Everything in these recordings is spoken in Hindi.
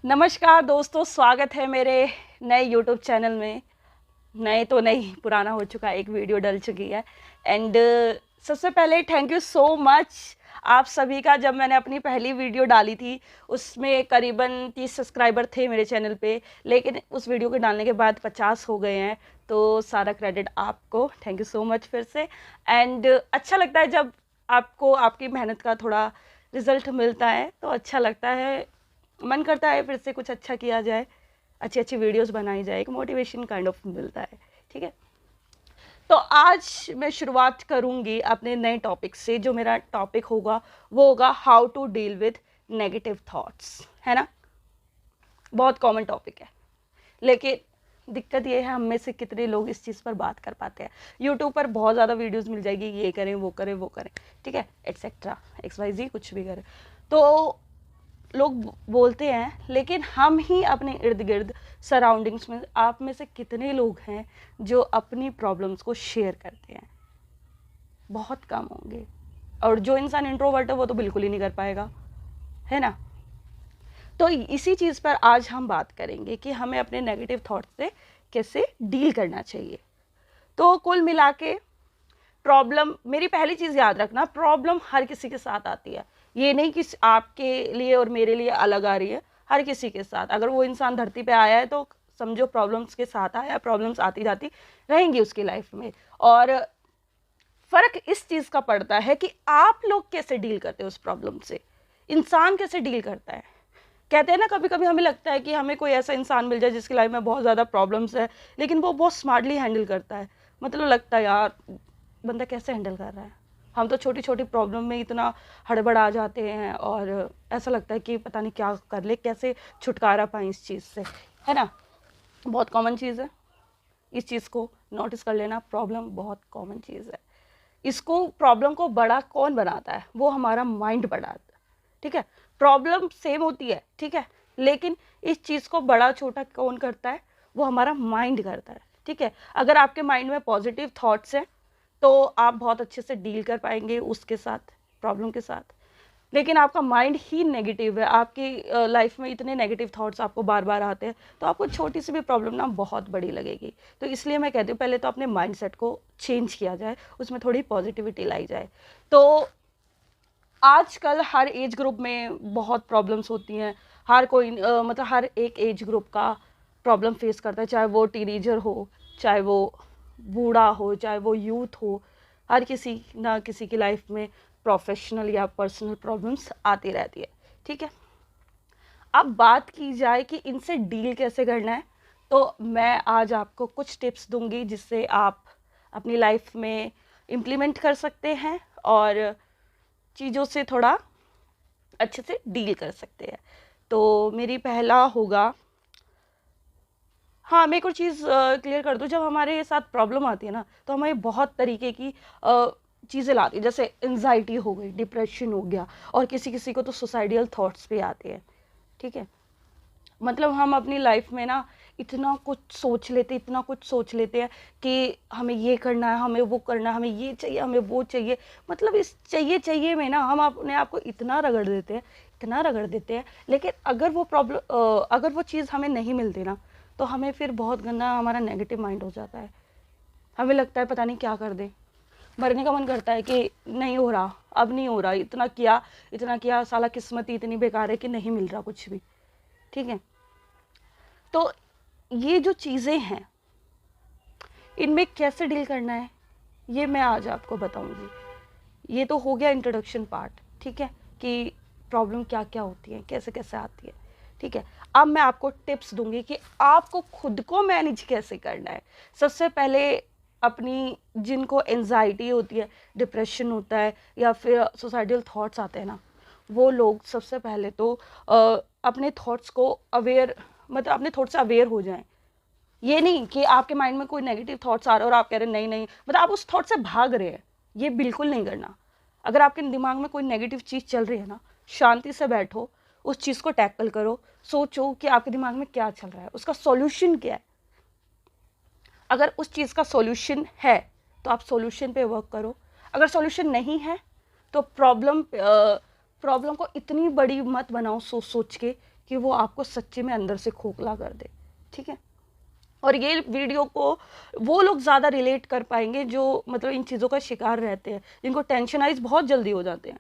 नमस्कार दोस्तों, स्वागत है मेरे नए यूट्यूब चैनल में। नए तो नहीं, पुराना हो चुका है, एक वीडियो डल चुकी है। एंड सबसे पहले थैंक यू सो मच आप सभी का। जब मैंने अपनी पहली वीडियो डाली थी उसमें करीबन 30 सब्सक्राइबर थे मेरे चैनल पे, लेकिन उस वीडियो के डालने के बाद 50 हो गए हैं। तो सारा क्रेडिट आपको, थैंक यू सो मच फिर से। एंड अच्छा लगता है जब आपको आपकी मेहनत का थोड़ा रिजल्ट मिलता है, तो अच्छा लगता है, मन करता है फिर से कुछ अच्छा किया जाए, अच्छी अच्छी वीडियोस बनाई जाए, एक मोटिवेशन काइंड ऑफ मिलता है। ठीक है, तो आज मैं शुरुआत करूंगी अपने नए टॉपिक से। जो मेरा टॉपिक होगा वो होगा how to deal with negative thoughts, है ना। बहुत कॉमन टॉपिक है, लेकिन दिक्कत ये है हम में से कितने लोग इस चीज़ पर बात कर पाते हैं। यूट्यूब पर बहुत ज़्यादा वीडियोस मिल जाएगी, ये करें वो करें वो करें, ठीक है, एक्सेट्रा XYZ कुछ भी करें, तो लोग बोलते हैं। लेकिन हम ही अपने इर्द गिर्द सराउंडिंग्स में, आप में से कितने लोग हैं जो अपनी प्रॉब्लम्स को शेयर करते हैं? बहुत कम होंगे। और जो इंसान इंट्रोवर्ट है वो तो बिल्कुल ही नहीं कर पाएगा, है ना। तो इसी चीज़ पर आज हम बात करेंगे कि हमें अपने नेगेटिव थॉट से कैसे डील करना चाहिए। तो कुल मिला के प्रॉब्लम, मेरी पहली चीज़ याद रखना, प्रॉब्लम हर किसी के साथ आती है। ये नहीं कि आपके लिए और मेरे लिए अलग आ रही है, हर किसी के साथ। अगर वो इंसान धरती पे आया है तो समझो प्रॉब्लम्स के साथ आया है, प्रॉब्लम्स आती जाती रहेंगी उसकी लाइफ में। और फ़र्क इस चीज़ का पड़ता है कि आप लोग कैसे डील करते हो उस प्रॉब्लम से, इंसान कैसे डील करता है। कहते हैं ना, कभी कभी हमें लगता है कि हमें कोई ऐसा इंसान मिल जाए जिसकी लाइफ में बहुत ज़्यादा प्रॉब्लम्स है, लेकिन वो बहुत स्मार्टली हैंडल करता है। मतलब लगता है यार बंदा कैसे हैंडल कर रहा है। हम तो छोटी छोटी प्रॉब्लम में इतना हड़बड़ा जाते हैं और ऐसा लगता है कि पता नहीं क्या कर ले, कैसे छुटकारा पाएं इस चीज़ से, है ना। बहुत कॉमन चीज़ है, इस चीज़ को नोटिस कर लेना। प्रॉब्लम बहुत कॉमन चीज़ है। इसको, प्रॉब्लम को बड़ा कौन बनाता है? वो हमारा माइंड बनाता है, ठीक है। प्रॉब्लम सेम होती है, ठीक है, लेकिन इस चीज़ को बड़ा छोटा कौन करता है? वो हमारा माइंड करता है, ठीक है। अगर आपके माइंड में पॉजिटिव थॉट्स हैं तो आप बहुत अच्छे से डील कर पाएंगे उसके साथ, प्रॉब्लम के साथ। लेकिन आपका माइंड ही नेगेटिव है, आपकी लाइफ में इतने नेगेटिव थॉट्स आपको बार बार आते हैं, तो आपको छोटी सी भी प्रॉब्लम ना बहुत बड़ी लगेगी। तो इसलिए मैं कहती हूँ पहले तो अपने माइंडसेट को चेंज किया जाए, उसमें थोड़ी पॉजिटिविटी लाई जाए। तो आजकल हर एज ग्रुप में बहुत प्रॉब्लम्स होती हैं। हर कोई मतलब हर एक एज ग्रुप का प्रॉब्लम फेस करता है, चाहे वो टीनेजर हो, चाहे वो बूढ़ा हो, चाहे वो यूथ हो। हर किसी ना किसी की लाइफ में प्रोफेशनल या पर्सनल प्रॉब्लम्स आती रहती है, ठीक है। अब बात की जाए कि इनसे डील कैसे करना है, तो मैं आज आपको कुछ टिप्स दूंगी जिससे आप अपनी लाइफ में इम्प्लीमेंट कर सकते हैं और चीज़ों से थोड़ा अच्छे से डील कर सकते हैं। तो मेरी पहला होगा, हाँ मैं एक और चीज़ क्लियर कर दूँ, जब हमारे साथ प्रॉब्लम आती है ना तो हमें बहुत तरीके की चीज़ें लाती है। जैसे एंजाइटी हो गई, डिप्रेशन हो गया, और किसी किसी को तो सुसाइडियल थॉट्स भी आते हैं, ठीक है। मतलब हम अपनी लाइफ में ना इतना कुछ सोच लेते, इतना कुछ सोच लेते हैं कि हमें ये करना है, हमें वो करना है, हमें ये चाहिए, हमें वो चाहिए। मतलब इस चाहिए चाहिए में ना हम अपने आप को इतना रगड़ देते हैं, इतना रगड़ देते हैं। लेकिन अगर वो प्रॉब्लम, अगर वो चीज़ हमें नहीं मिलती ना, तो हमें फिर बहुत गंदा हमारा नेगेटिव माइंड हो जाता है। हमें लगता है पता नहीं क्या कर दे, मरने का मन करता है कि नहीं हो रहा, अब नहीं हो रहा, इतना किया, साला किस्मत ही इतनी बेकार है कि नहीं मिल रहा कुछ भी, ठीक है। तो ये जो चीज़ें हैं इनमें कैसे डील करना है ये मैं आज आपको बताऊंगी। ये तो हो गया इंट्रोडक्शन पार्ट, ठीक है, कि प्रॉब्लम क्या क्या होती है, कैसे कैसे आती है, ठीक है। अब मैं आपको टिप्स दूंगी कि आपको खुद को मैनेज कैसे करना है। सबसे पहले अपनी, जिनको एंजाइटी होती है, डिप्रेशन होता है, या फिर सुसाइडल थॉट्स आते हैं ना, वो लोग सबसे पहले तो अपने थॉट्स को अवेयर, मतलब अपने थॉट्स से अवेयर हो जाएं। ये नहीं कि आपके माइंड में कोई नेगेटिव थॉट्स आ रहे हैं और आप कह रहे हैं नहीं नहीं, मतलब आप उस थॉट से भाग रहे हैं, ये बिल्कुल नहीं करना। अगर आपके दिमाग में कोई नेगेटिव चीज़ चल रही है ना, शांति से बैठो, उस चीज़ को टैकल करो, सोचो कि आपके दिमाग में क्या चल रहा है, उसका सॉल्यूशन क्या है। अगर उस चीज़ का सॉल्यूशन है तो आप सॉल्यूशन पे वर्क करो। अगर सॉल्यूशन नहीं है तो प्रॉब्लम को इतनी बड़ी मत बनाओ सोच सोच के कि वो आपको सच्चे में अंदर से खोखला कर दे, ठीक है। और ये वीडियो को वो लोग ज़्यादा रिलेट कर पाएंगे जो मतलब इन चीज़ों का शिकार रहते हैं, जिनको टेंशनाइज बहुत जल्दी हो जाते हैं,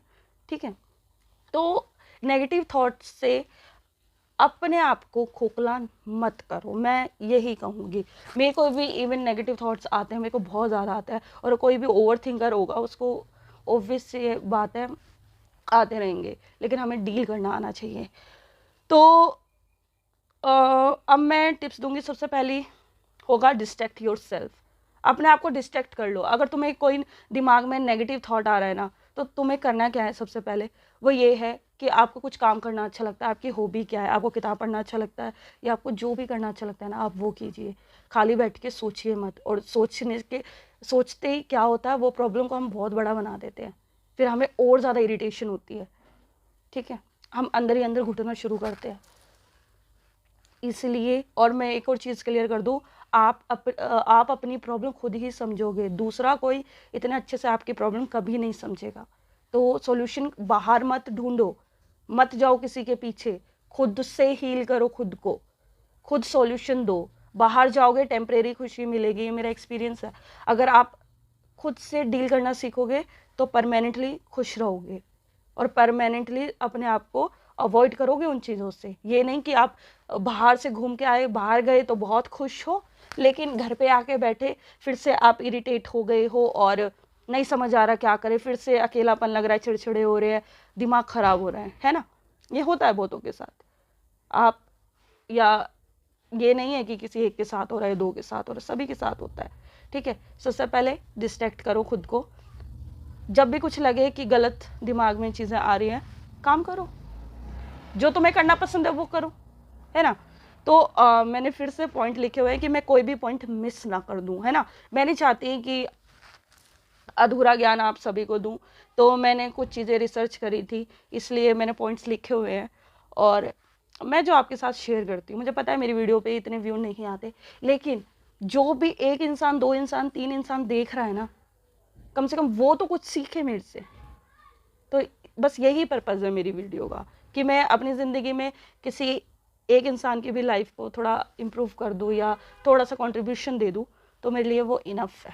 ठीक है। तो नेगेटिव थॉट्स से अपने आप को खोखला मत करो, मैं यही कहूँगी। मेरे को भी इवन नेगेटिव थॉट्स आते हैं, मेरे को बहुत ज़्यादा आता है, और कोई भी ओवर थिंकर होगा उसको ऑब्वियस ये बात है आते रहेंगे, लेकिन हमें डील करना आना चाहिए। तो अब मैं टिप्स दूंगी। सबसे पहली होगा डिस्ट्रैक्ट योर सेल्फ। अपने आप को डिस्ट्रैक्ट कर लो। अगर तुम्हें कोई दिमाग में नेगेटिव थॉट आ रहा है ना, तो तुम्हें करना क्या है, सबसे पहले वो ये है कि आपको कुछ काम करना अच्छा लगता है। आपकी हॉबी क्या है, आपको किताब पढ़ना अच्छा लगता है, या आपको जो भी करना अच्छा लगता है ना, आप वो कीजिए। खाली बैठ के सोचिए मत। और सोचते ही क्या होता है, वो प्रॉब्लम को हम बहुत बड़ा बना देते हैं, फिर हमें और ज़्यादा इरिटेशन होती है, ठीक है। हम अंदर ही अंदर घुटना शुरू करते हैं। इसलिए, और मैं एक और चीज़ क्लियर कर दूँ, आप अपनी प्रॉब्लम खुद ही समझोगे, दूसरा कोई इतने अच्छे से आपकी प्रॉब्लम कभी नहीं समझेगा। तो सॉल्यूशन बाहर मत ढूंढो, मत जाओ किसी के पीछे, खुद से हील करो खुद को, खुद सॉल्यूशन दो। बाहर जाओगे टेम्परेरी खुशी मिलेगी, ये मेरा एक्सपीरियंस है। अगर आप खुद से डील करना सीखोगे तो परमानेंटली खुश रहोगे, और परमानेंटली अपने आप को अवॉइड करोगे उन चीज़ों से। ये नहीं कि आप बाहर से घूम के आए, बाहर गए तो बहुत खुश हो, लेकिन घर पे आके बैठे फिर से आप इरिटेट हो गए हो और नहीं समझ आ रहा क्या करे, फिर से अकेलापन लग रहा है, चिड़चिड़े हो रहे हैं, दिमाग खराब हो रहा है ना। ये होता है बहुतों के साथ। आप, या ये नहीं है कि किसी एक के साथ हो रहा है, दो के साथ हो रहा है, सभी के साथ होता है, ठीक है। सबसे पहले डिस्ट्रैक्ट करो खुद को। जब भी कुछ लगे कि गलत दिमाग में चीज़ें आ रही हैं, काम करो, जो तुम्हें करना पसंद है वो करो, है ना। तो मैंने फिर से पॉइंट लिखे हुए हैं कि मैं कोई भी पॉइंट मिस ना कर दूं, है ना। मैं नहीं चाहती कि अधूरा ज्ञान आप सभी को दूं, तो मैंने कुछ चीज़ें रिसर्च करी थी, इसलिए मैंने पॉइंट्स लिखे हुए हैं, और मैं जो आपके साथ शेयर करती हूँ। मुझे पता है मेरी वीडियो पे इतने व्यू नहीं आते, लेकिन जो भी एक इंसान, दो इंसान, तीन इंसान देख रहा है ना, कम से कम वो तो कुछ सीखे मेरे से। तो बस यही पर्पज़ है मेरी वीडियो का, कि मैं अपनी ज़िंदगी में किसी एक इंसान की भी लाइफ को थोड़ा इम्प्रूव कर दूँ या थोड़ा सा कंट्रीब्यूशन दे दूँ, तो मेरे लिए वो इनफ है।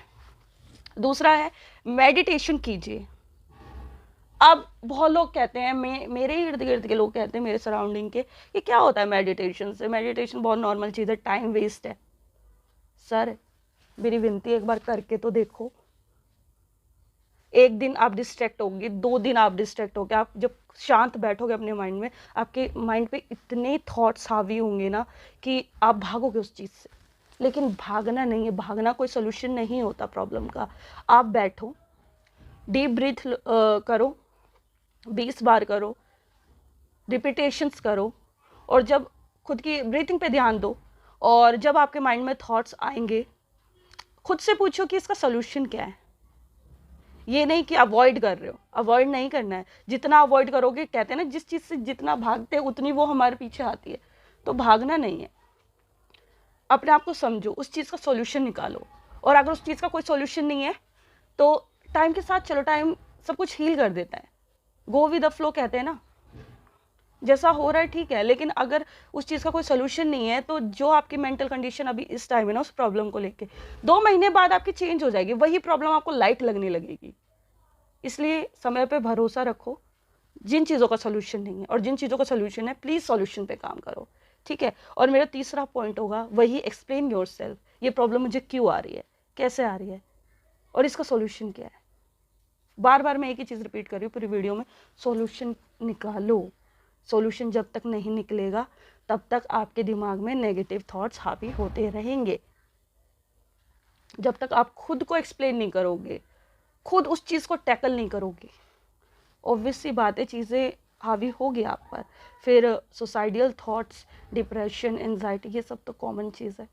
दूसरा है मेडिटेशन कीजिए। अब बहुत लोग कहते हैं, मेरे इर्द गिर्द के लोग कहते हैं, मेरे सराउंडिंग के, कि क्या होता है मेडिटेशन से, मेडिटेशन बहुत नॉर्मल चीज़ है, टाइम वेस्ट है। सर मेरी विनती, एक बार करके तो देखो। एक दिन आप डिस्ट्रैक्ट होंगे, 2 दिन आप डिस्ट्रैक्ट होगे, आप जब शांत बैठोगे अपने माइंड में, आपके माइंड पे इतने थॉट्स हावी होंगे ना कि आप भागोगे उस चीज़ से। लेकिन भागना नहीं है, भागना कोई सोल्यूशन नहीं होता प्रॉब्लम का। आप बैठो, डीप ब्रीथ करो, 20 बार करो, रिपीटेशंस करो, और जब खुद की ब्रीथिंग पे ध्यान दो, और जब आपके माइंड में थॉट्स आएंगे, खुद से पूछो कि इसका सोल्यूशन क्या है। ये नहीं कि अवॉइड कर रहे हो, अवॉइड नहीं करना है। जितना अवॉइड करोगे, कहते हैं ना, जिस चीज़ से जितना भागते हैं उतनी वो हमारे पीछे आती है। तो भागना नहीं है, अपने आप को समझो, उस चीज़ का सॉल्यूशन निकालो। और अगर उस चीज़ का कोई सॉल्यूशन नहीं है तो टाइम के साथ चलो, टाइम सब कुछ हील कर देता है। गो विद द फ्लो कहते हैं ना, जैसा हो रहा है ठीक है, लेकिन अगर उस चीज़ का कोई सोल्यूशन नहीं है, तो जो आपकी मेंटल कंडीशन अभी इस टाइम है ना, उस प्रॉब्लम को लेके 2 महीने बाद आपकी चेंज हो जाएगी, वही प्रॉब्लम आपको लाइट लगने लगेगी। इसलिए समय पे भरोसा रखो, जिन चीज़ों का सोल्यूशन नहीं है, और जिन चीज़ों का सोल्यूशन है प्लीज़ सोल्यूशन पे काम करो, ठीक है। और मेरा तीसरा पॉइंट होगा वही, एक्सप्लेन योरसेल्फ। ये प्रॉब्लम मुझे क्यों आ रही है, कैसे आ रही है, और इसका सोल्यूशन क्या है। बार बार मैं एक ही चीज़ रिपीट कर रही हूँ पूरी वीडियो में, सोल्यूशन निकालो। सोल्यूशन जब तक नहीं निकलेगा तब तक आपके दिमाग में नेगेटिव थॉट्स हावी होते रहेंगे। जब तक आप खुद को एक्सप्लेन नहीं करोगे, खुद उस चीज़ को टैकल नहीं करोगे, ऑब्वियस सी बात है चीज़ें हावी होगी आप पर। फिर सुसाइडियल थॉट्स, डिप्रेशन, एंजाइटी, ये सब तो कॉमन चीज़ है,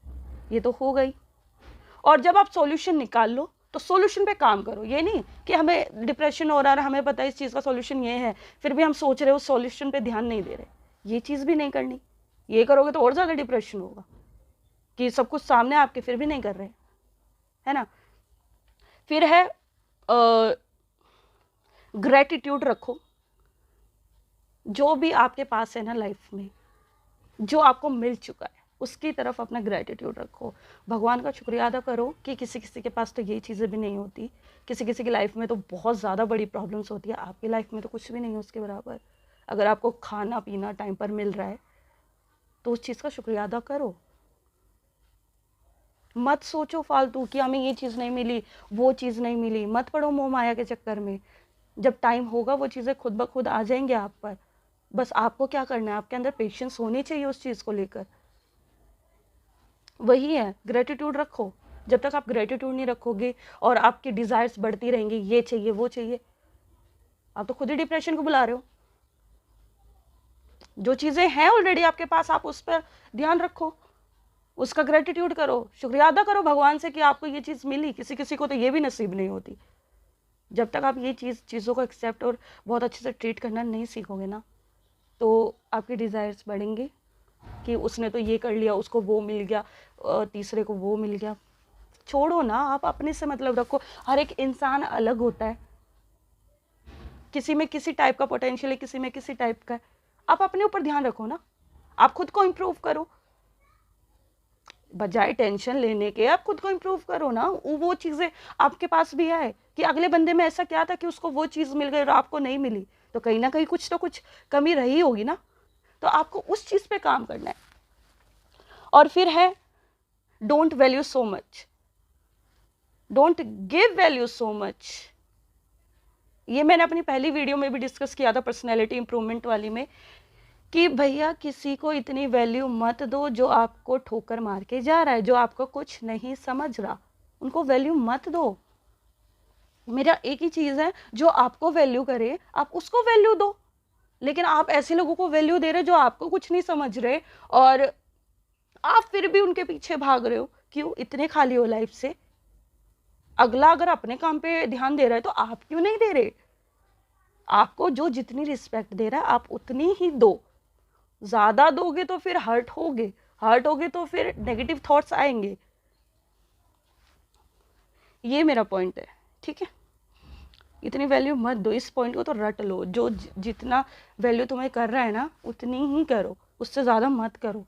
ये तो हो गई। और जब आप सॉल्यूशन निकाल लो तो सॉल्यूशन पे काम करो। ये नहीं कि हमें डिप्रेशन हो रहा है, हमें पता है इस चीज़ का सॉल्यूशन ये है, फिर भी हम सोच रहे हो, सॉल्यूशन पे ध्यान नहीं दे रहे। ये चीज़ भी नहीं करनी। ये करोगे तो और ज़्यादा डिप्रेशन होगा कि सब कुछ सामने आपके फिर भी नहीं कर रहे, है ना। फिर है ग्रेटिट्यूड रखो। जो भी आपके पास है ना लाइफ में, जो आपको मिल चुका है उसकी तरफ अपना ग्रेटिट्यूड रखो, भगवान का शुक्रिया अदा करो कि किसी किसी के पास तो ये चीज़ें भी नहीं होती, किसी किसी की लाइफ में तो बहुत ज़्यादा बड़ी प्रॉब्लम्स होती है, आपकी लाइफ में तो कुछ भी नहीं है उसके बराबर। अगर आपको खाना पीना टाइम पर मिल रहा है तो उस चीज़ का शुक्रिया अदा करो। मत सोचो फालतू कि हमें ये चीज़ नहीं मिली, वो चीज़ नहीं मिली, मत पड़ो मोह माया के चक्कर में। जब टाइम होगा वो चीज़ें खुद ब खुद आ जाएंगे आप पर, बस आपको क्या करना है, आपके अंदर पेशेंस होनी चाहिए उस चीज़ को लेकर। वही है, ग्रेटिट्यूड रखो। जब तक आप ग्रेटिट्यूड नहीं रखोगे और आपकी डिज़ायर्स बढ़ती रहेंगी, ये चाहिए वो चाहिए, आप तो खुद ही डिप्रेशन को बुला रहे हो। जो चीज़ें हैं ऑलरेडी आपके पास, आप उस पर ध्यान रखो, उसका ग्रेटिट्यूड करो, शुक्रिया अदा करो भगवान से कि आपको ये चीज़ मिली। किसी किसी को तो ये भी नसीब नहीं होती। जब तक आप ये चीज़ों को एक्सेप्ट और बहुत अच्छे से ट्रीट करना नहीं सीखोगे ना, तो आपकी डिज़ायर्स बढ़ेंगी कि उसने तो ये कर लिया, उसको वो मिल गया, तीसरे को वो मिल गया। छोड़ो ना, आप अपने से मतलब रखो। हर एक इंसान अलग होता है, किसी में किसी टाइप का पोटेंशियल है, किसी में किसी टाइप का है। आप अपने ऊपर ध्यान रखो ना, आप खुद को इम्प्रूव करो, बजाय टेंशन लेने के आप खुद को इम्प्रूव करो ना। वो चीज़ें आपके पास भी आए कि अगले बंदे में ऐसा क्या था कि उसको वो चीज़ मिल गई और आपको नहीं मिली, तो कहीं ना कहीं कुछ तो कुछ कमी रही होगी ना, तो आपको उस चीज़ पे काम करना है। और फिर है don't value so much, don't give value so much. ये मैंने अपनी पहली वीडियो में भी डिस्कस किया था, पर्सनैलिटी इंप्रूवमेंट वाली में, कि भैया किसी को इतनी वैल्यू मत दो जो आपको ठोकर मार के जा रहा है, जो आपको कुछ नहीं समझ रहा, उनको वैल्यू मत दो। मेरा एक ही चीज़ है, जो आपको वैल्यू करे आप उसको वैल्यू दो। लेकिन आप ऐसे लोगों को वैल्यू दे रहे जो आपको कुछ नहीं समझ रहे, और आप फिर भी उनके पीछे भाग रहे हो। क्यों? इतने खाली हो लाइफ से। अगला अगर अपने काम पे ध्यान दे रहा है तो आप क्यों नहीं दे रहे? आपको जो जितनी रिस्पेक्ट दे रहा है आप उतनी ही दो। ज़्यादा दोगे तो फिर हर्ट होगे तो फिर नेगेटिव थॉट्स आएंगे। ये मेरा पॉइंट है, ठीक है? इतनी वैल्यू मत दो, इस पॉइंट को तो रट लो। जो जितना वैल्यू तुम्हें कर रहा है ना उतनी ही करो, उससे ज़्यादा मत करो,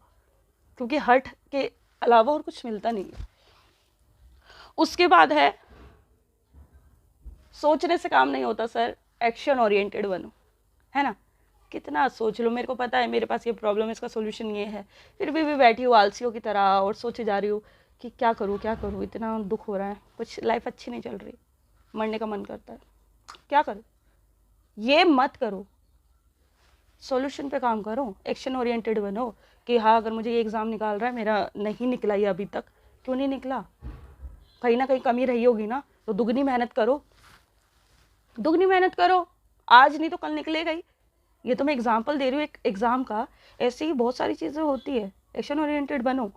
क्योंकि हर्ट के अलावा और कुछ मिलता नहीं है। उसके बाद है सोचने से काम नहीं होता सर, एक्शन ओरिएंटेड बनो, है ना? कितना सोच लो, मेरे को पता है मेरे पास ये प्रॉब्लम है, इसका सोल्यूशन ये है, फिर भी बैठी हूँ आलसियों की तरह और सोचे जा रही हूँ कि क्या करूँ, इतना दुख हो रहा है, कुछ लाइफ अच्छी नहीं चल रही, मरने का मन करता है, क्या करूँ? ये मत करो, सॉल्यूशन पे काम करो, एक्शन ओरिएंटेड बनो कि हाँ अगर मुझे ये एग्ज़ाम निकाल रहा है, मेरा नहीं निकला ये अभी तक, क्यों नहीं निकला? कहीं ना कहीं कमी रही होगी ना, तो दुगनी मेहनत करो, आज नहीं तो कल निकलेगा ही। ये तो मैं एग्जाम्पल दे रही हूँ एक एग्ज़ाम का, ऐसे ही बहुत सारी चीज़ें होती है। एक्शन ओरिएंटेड बनो।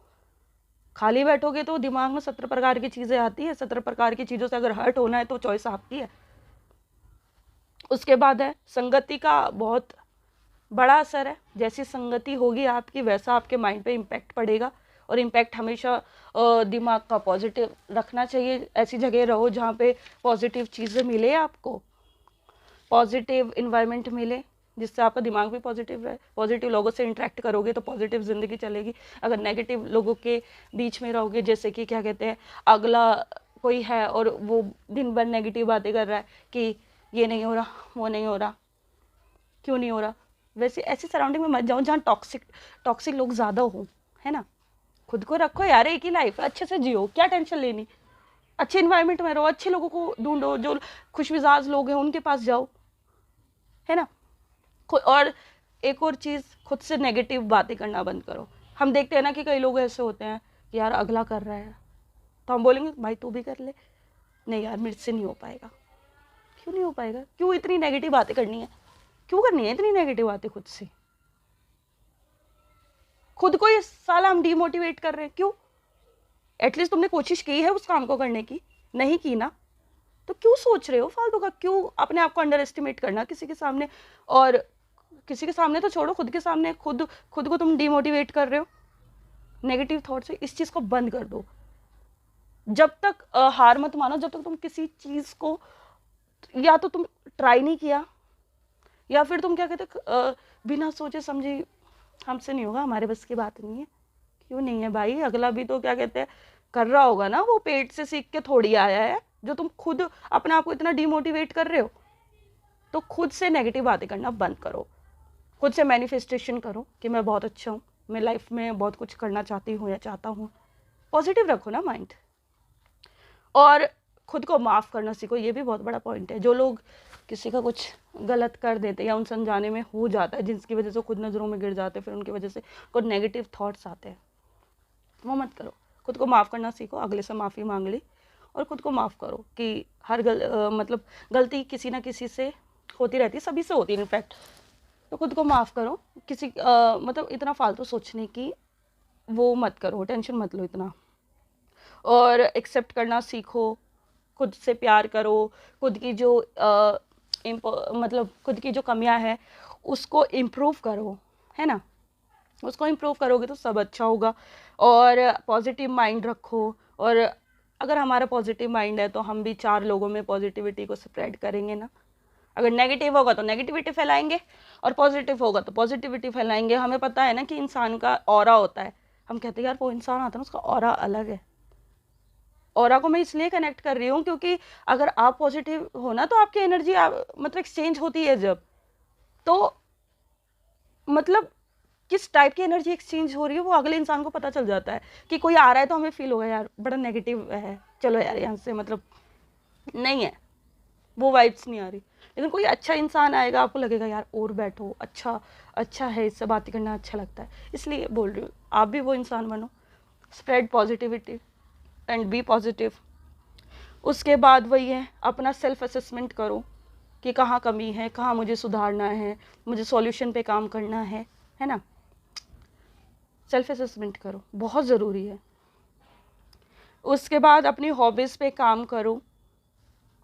खाली बैठोगे तो दिमाग में 17 प्रकार की चीज़ें आती है, 17 प्रकार की चीज़ों से अगर हर्ट होना है तो चॉइस आपकी है। उसके बाद है संगति का बहुत बड़ा असर है, जैसी संगति होगी आपकी वैसा आपके माइंड पे इम्पैक्ट पड़ेगा, और इम्पैक्ट हमेशा दिमाग का पॉजिटिव रखना चाहिए। ऐसी जगह रहो जहाँ पे पॉजिटिव चीज़ें मिले, आपको पॉजिटिव इन्वायरमेंट मिले जिससे आपका दिमाग भी पॉजिटिव रहे। पॉजिटिव लोगों से इंटरेक्ट करोगे तो पॉजिटिव ज़िंदगी चलेगी। अगर नेगेटिव लोगों के बीच में रहोगे, जैसे कि क्या कहते हैं, अगला कोई है और वो दिन भर नेगेटिव बातें कर रहा है कि ये नहीं हो रहा, वो नहीं हो रहा, क्यों नहीं हो रहा, वैसे ऐसी सराउंडिंग में मत जाओ जहाँ टॉक्सिक लोग ज़्यादा हो, है ना? खुद को रखो यार, एक ही लाइफ है, अच्छे से जियो, क्या टेंशन लेनी। अच्छे इन्वायरमेंट में रहो, अच्छे लोगों को ढूंढो, जो खुशमिजाज लोग हैं उनके पास जाओ, है ना? और एक और चीज़, खुद से नेगेटिव बातें करना बंद करो। हम देखते हैं ना कि कई लोग ऐसे होते हैं कि यार अगला कर रहा है तो हम बोलेंगे भाई तू भी कर ले, नहीं यार मेरे से नहीं हो पाएगा। क्यों नहीं हो पाएगा? क्यों इतनी नेगेटिव बातें करनी है? क्यों करनी है इतनी नेगेटिव बातें खुद से? खुद को ये साला हम डीमोटिवेट कर रहे हैं, क्यों? एटलीस्ट तुमने कोशिश की है उस काम को करने की, नहीं की ना, तो क्यों सोच रहे हो फालतू का? क्यों अपने आप को अंडर एस्टिमेट करना किसी के सामने? और किसी के सामने तो छोड़ो, खुद के सामने खुद को तुम डिमोटिवेट कर रहे हो नेगेटिव थॉट से। इस चीज़ को बंद कर दो। जब तक हार मत मानो, जब तक तुम किसी चीज़ को या तो तुम ट्राई नहीं किया, या फिर तुम क्या कहते बिना सोचे समझे हमसे नहीं होगा, हमारे बस की बात नहीं है। क्यों नहीं है भाई, अगला भी तो क्या कहते हैं कर रहा होगा ना, वो पेट से सीख के थोड़ी आया है। जो तुम खुद अपने आप को इतना डिमोटिवेट कर रहे हो, तो खुद से नेगेटिव बातें करना बंद करो, खुद से मैनिफेस्टेशन करो कि मैं बहुत अच्छा हूँ, मैं लाइफ में बहुत कुछ करना चाहती हूँ या चाहता हूँ। पॉजिटिव रखो ना माइंड, और खुद को माफ़ करना सीखो। ये भी बहुत बड़ा पॉइंट है। जो लोग किसी का कुछ गलत कर देते या उनसे अनजाने में हो जाता है, जिसकी वजह से खुद नज़रों में गिर जाते हैं, फिर उनकी वजह से कुछ नेगेटिव थॉट्स आते हैं, वो मत करो। खुद को माफ़ करना सीखो, अगले से माफ़ी मांग ली और खुद को माफ़ करो कि हर मतलब गलती किसी ना किसी से होती रहती है, सभी से होती है इनफैक्ट। तो खुद को माफ़ करो। किसी मतलब इतना फालतू सोचने की वो मत करो, टेंशन मत लो इतना। और एक्सेप्ट करना सीखो, खुद से प्यार करो, खुद की जो मतलब खुद की जो कमियां हैं उसको इम्प्रूव करो, है ना। उसको इम्प्रूव करोगे तो सब अच्छा होगा। और पॉजिटिव माइंड रखो, और अगर हमारा पॉजिटिव माइंड है तो हम भी 4 लोगों में पॉजिटिविटी को स्प्रेड करेंगे ना। अगर नेगेटिव होगा तो नेगेटिविटी फैलाएंगे, और पॉजिटिव होगा तो पॉजिटिविटी फैलाएंगे। हमें पता है ना कि इंसान का ऑरा होता है, हम कहते हैं यार वो इंसान आता है ना उसका ऑरा अलग है। ऑरा को मैं इसलिए कनेक्ट कर रही हूँ क्योंकि अगर आप पॉजिटिव हो ना तो आपकी एनर्जी मतलब एक्सचेंज होती है जब, तो मतलब किस टाइप की एनर्जी एक्सचेंज हो रही है वो अगले इंसान को पता चल जाता है। कि कोई आ रहा है तो हमें फील होगा यार बड़ा नेगेटिव है, चलो यार यहाँ से मतलब नहीं है, वो वाइब्स नहीं आ रही। लेकिन कोई अच्छा इंसान आएगा, आपको लगेगा यार और बैठो, अच्छा अच्छा है, इससे बातें करना अच्छा लगता है। इसलिए बोल रही हूँ आप भी वो इंसान बनो, spread positivity and be positive. उसके बाद वही है, अपना सेल्फ असेसमेंट करो कि कहाँ कमी है, कहाँ मुझे सुधारना है, मुझे सॉल्यूशन पे काम करना है ना। सेल्फ असेसमेंट करो, बहुत ज़रूरी है। उसके बाद अपनी हॉबीज़ पे काम करो।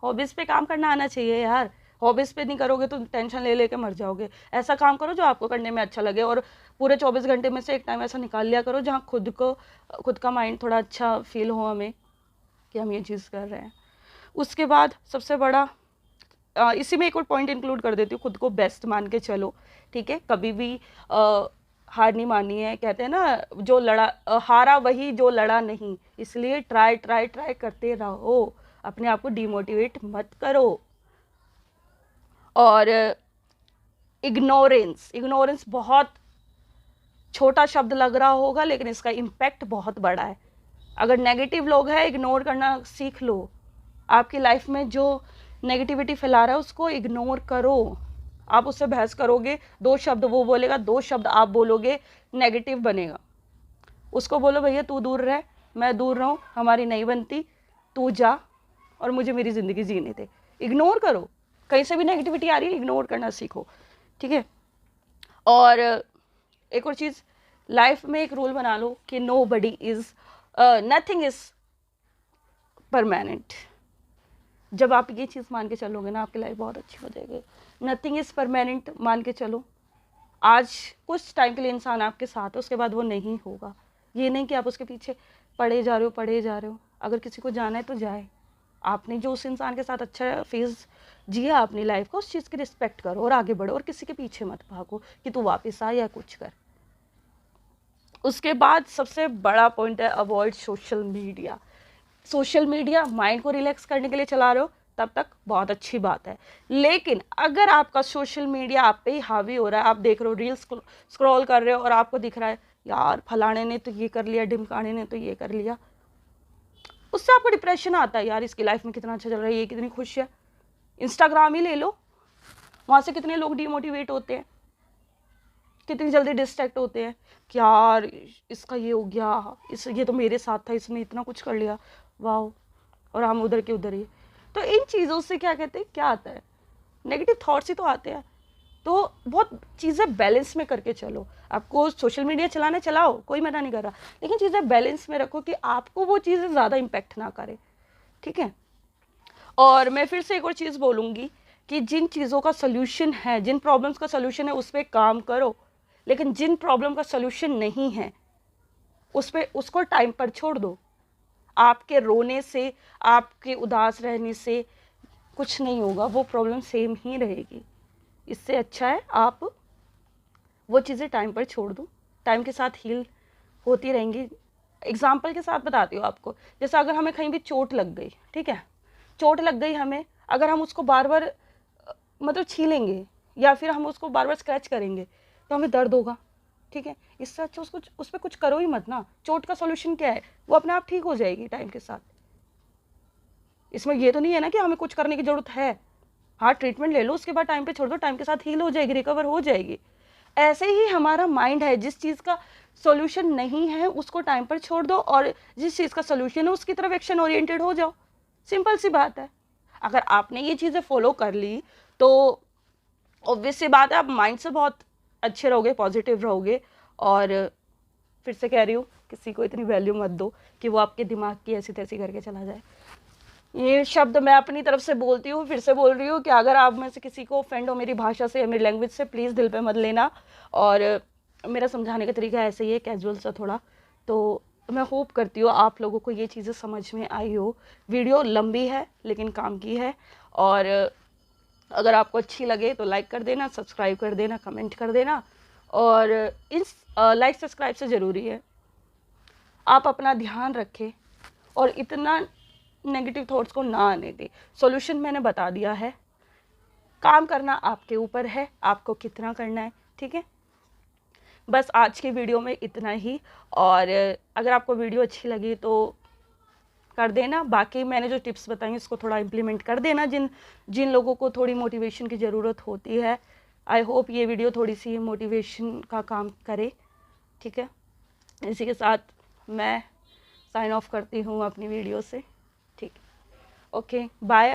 हॉबीज़ पे काम करना आना चाहिए यार। हॉबीज़ पे नहीं करोगे तो टेंशन ले लेके मर जाओगे। ऐसा काम करो जो आपको करने में अच्छा लगे, और पूरे 24 घंटे में से एक टाइम ऐसा निकाल लिया करो जहाँ खुद का माइंड थोड़ा अच्छा फील हो हमें कि हम ये चीज़ कर रहे हैं। उसके बाद सबसे बड़ा इसी में एक और पॉइंट इंक्लूड कर देती हूँ, खुद को बेस्ट मान के चलो, ठीक है। कभी भी हार नहीं मानी है। कहते हैं ना जो हारा वही जो लड़ा नहीं। इसलिए ट्राई ट्राई ट्राई करते रहो, अपने आप को डिमोटिवेट मत करो। और इग्नोरेंस बहुत छोटा शब्द लग रहा होगा लेकिन इसका इम्पैक्ट बहुत बड़ा है। अगर नेगेटिव लोग हैं इग्नोर करना सीख लो। आपकी लाइफ में जो नेगेटिविटी फैला रहा है उसको इग्नोर करो। आप उससे बहस करोगे, 2 शब्द वो बोलेगा, 2 शब्द आप बोलोगे, नेगेटिव बनेगा। उसको बोलो भैया तू दूर रह, मैं दूर रहूँ, हमारी नहीं बनती, तू जा और मुझे मेरी ज़िंदगी जीने दे। इग्नोर करो, कहीं से भी नेगेटिविटी आ रही है इग्नोर करना सीखो, ठीक है। और एक और चीज़, लाइफ में एक रूल बना लो कि नथिंग इज़ परमानेंट। जब आप ये चीज़ मान के चलोगे ना आपकी लाइफ बहुत अच्छी हो जाएगी। नथिंग इज़ परमानेंट मान के चलो। आज कुछ टाइम के लिए इंसान आपके साथ है, उसके बाद वो नहीं होगा। ये नहीं कि आप उसके पीछे पड़े जा रहे हो। अगर किसी को जाना है तो जाए। आपने जो उस इंसान के साथ अच्छा फेज जिया अपनी लाइफ का, उस चीज़ की रिस्पेक्ट करो और आगे बढ़ो, और किसी के पीछे मत भागो कि तू वापस आ या कुछ कर। उसके बाद सबसे बड़ा पॉइंट है avoid social media. Social media mind को रिलैक्स करने के लिए चला रहे हो तब तक बहुत अच्छी बात है, लेकिन अगर आपका सोशल मीडिया आप पे ही हावी हो रहा है, आप देख रहे हो रील्स स्क्रॉल कर रहे हो और आपको दिख रहा है यार फलाने ने तो ये कर लिया, ढिमकाने ने तो ये कर लिया, उससे आपको डिप्रेशन आता है। यार इसकी लाइफ में कितना अच्छा चल रहा है, ये कितनी खुश है। इंस्टाग्राम ही ले लो, वहाँ से कितने लोग डिमोटिवेट होते हैं, कितनी जल्दी डिस्ट्रैक्ट होते हैं कि यार इसका ये हो गया, ये तो मेरे साथ था, इसने इतना कुछ कर लिया, वाह, और हम उधर के उधर ही। तो इन चीज़ों से क्या कहते हैं, क्या आता है, नेगेटिव थॉट्स ही तो आते हैं। तो बहुत चीज़ें बैलेंस में करके चलो। आपको सोशल मीडिया चलाना चलाओ, कोई मना नहीं कर रहा, लेकिन चीज़ें बैलेंस में रखो कि आपको वो चीज़ें ज़्यादा इम्पेक्ट ना करे, ठीक है। और मैं फिर से एक और चीज़ बोलूँगी कि जिन चीज़ों का सोल्यूशन है, जिन प्रॉब्लम्स का सोल्यूशन है उस पर काम करो, लेकिन जिन प्रॉब्लम का सोल्यूशन नहीं है उसको टाइम पर छोड़ दो। आपके रोने से, आपके उदास रहने से कुछ नहीं होगा, वो प्रॉब्लम सेम ही रहेगी। इससे अच्छा है आप वो चीज़ें टाइम पर छोड़ दूँ, टाइम के साथ हील होती रहेंगी। एग्जाम्पल के साथ बताती हूँ आपको, जैसे अगर हमें कहीं भी चोट लग गई, ठीक है, चोट लग गई हमें, अगर हम उसको बार बार मतलब छीलेंगे या फिर हम उसको बार बार स्क्रैच करेंगे तो हमें दर्द होगा, ठीक है। इससे अच्छा उसको उस पर कुछ करो ही मत ना। चोट का सॉल्यूशन क्या है, वो अपने आप ठीक हो जाएगी टाइम के साथ। इसमें ये तो नहीं है ना कि हमें कुछ करने की ज़रूरत है। हाँ, ट्रीटमेंट ले लो, उसके बाद टाइम पे छोड़ दो, टाइम के साथ हील हो जाएगी, रिकवर हो जाएगी। ऐसे ही हमारा माइंड है, जिस चीज़ का सॉल्यूशन नहीं है उसको टाइम पर छोड़ दो, और जिस चीज़ का सॉल्यूशन है उसकी तरफ एक्शन ओरिएंटेड हो जाओ। सिंपल सी बात है। अगर आपने ये चीज़ें फॉलो कर ली तो ऑब्वियस सी बात है, आप माइंड से बहुत अच्छे रहोगे, पॉजिटिव रहोगे। और फिर से कह रही हूँ, किसी को इतनी वैल्यू मत दो कि वो आपके दिमाग की ऐसी तैसी करके चला जाए। ये शब्द मैं अपनी तरफ से बोलती हूँ, फिर से बोल रही हूँ कि अगर आप में से किसी को ऑफेंड हो मेरी भाषा से या मेरी लैंग्वेज से, प्लीज़ दिल पे मत लेना। और मेरा समझाने का तरीका ऐसे ही है, कैजुअल सा थोड़ा। तो मैं होप करती हूँ आप लोगों को ये चीज़ें समझ में आई हो। वीडियो लंबी है लेकिन काम की है, और अगर आपको अच्छी लगे तो लाइक कर देना, सब्सक्राइब कर देना, कमेंट कर देना। और इस लाइक सब्सक्राइब से ज़रूरी है आप अपना ध्यान रखें और इतना नेगेटिव थॉट्स को ना आने दें। सॉल्यूशन मैंने बता दिया है, काम करना आपके ऊपर है, आपको कितना करना है, ठीक है। बस आज की वीडियो में इतना ही, और अगर आपको वीडियो अच्छी लगी तो कर देना। बाकी मैंने जो टिप्स बताई उसको थोड़ा इम्प्लीमेंट कर देना, जिन लोगों को थोड़ी मोटिवेशन की ज़रूरत होती है। आई होप ये वीडियो थोड़ी सी मोटिवेशन का काम करे, ठीक है। इसी के साथ मैं साइन ऑफ करती हूँ अपनी वीडियो से, ठीक है। Okay, bye.